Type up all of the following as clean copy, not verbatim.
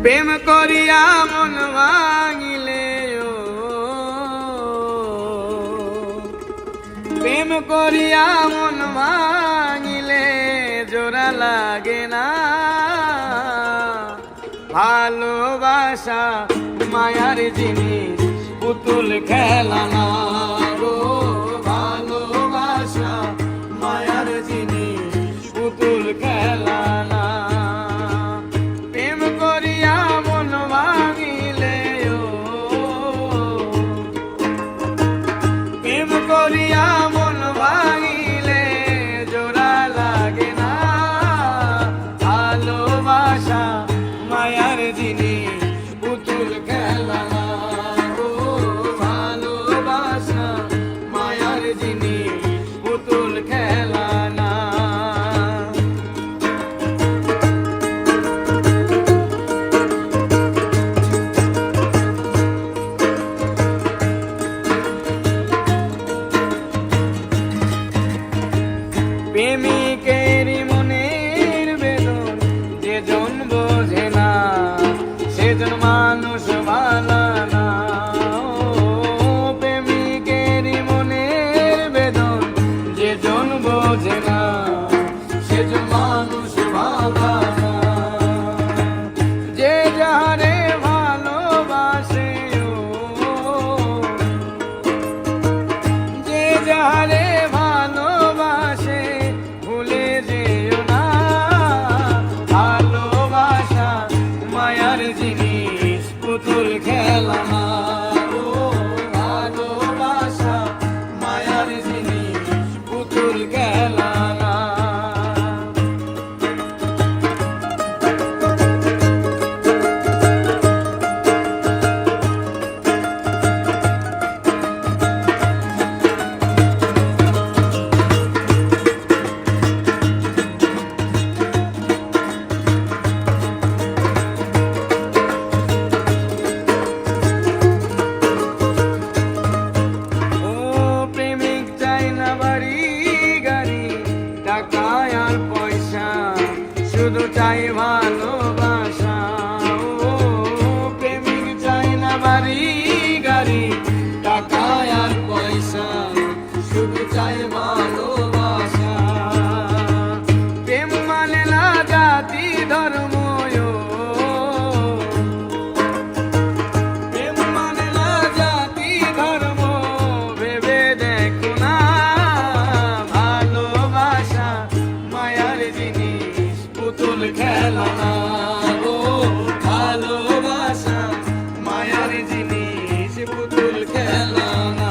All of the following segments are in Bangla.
প্রেম করিয়া মন ভাঙিলে প্রেম করিয়া মন ভাঙিলে জোড়া লাগে না। ভালোবাসা মায়ার জিনিস, পুতুল খেলা না গো। ভালোবাসা মায়ার জিনিস, পুতুল খেলা না। প্রেম করিয়া মন ভাঙিলে প্রেম করিয়া মন ভাঙিলে জোড়া লাগে না। ভালোবাসা মায়ার জিনিস, পুতুল খেলা না গো। ভালোবাসা মায়ার জিনিস, পুতুল খেলা না। প্রেমিকের মনের বেদন যেজন বোঝে না, সেজন মানুষ ভালো না। প্রেমিকের মনের বেদন যেজন বোঝে না, সেজন মানুষ ভালো না। যে যারে ভালোবাসে যে যারে ভালোবাসে ভুলে যেও না। ভালোবাসা মায়ার জিনিস, পুতুল খেলা না গো। ভালোবাসা মায়ার জিনিস, পুতুল খেলা না। টাকা আর পয়সা শুধু চাই ভালোবাসা। ও প্রেমিক চাই না বাড়ি গাড়ি, টাকা আর পয়সা শুধু চাই ভালোবাসা। প্রেম মানে না জাতি ধর্ম, প্রেম মানে না জাতি ধর্ম, ভেবে দেখো না। মায়ার জিনিস, পুতুল খেলা না গো। ভালোবাসা মায়ার জিনিস, পুতুল খেলা না।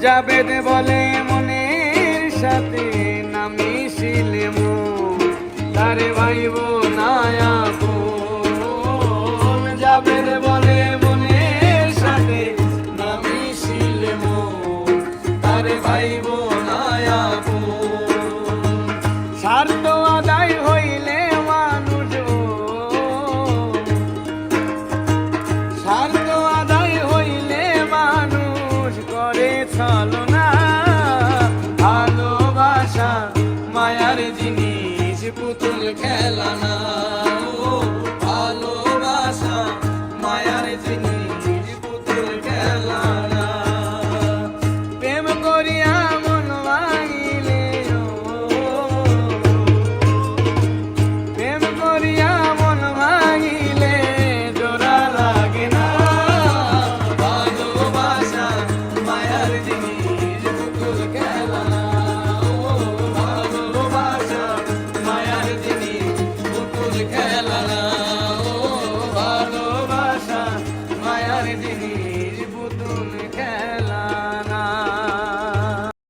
জাবেদ বলে মনের সাথে না মিশিলে মন, তারে ভাইব না আপন। জাবেদ বলে মনের সাথে না মিশিলে মন, তারে ভাইব না আপন। স্বার্থ আদায় হইলে মানুষ, স্বার্থ আদায় হইলে মানুষ করে ছলনা। ভালোবাসা মায়ার জিনিস, পুতুল খেলা না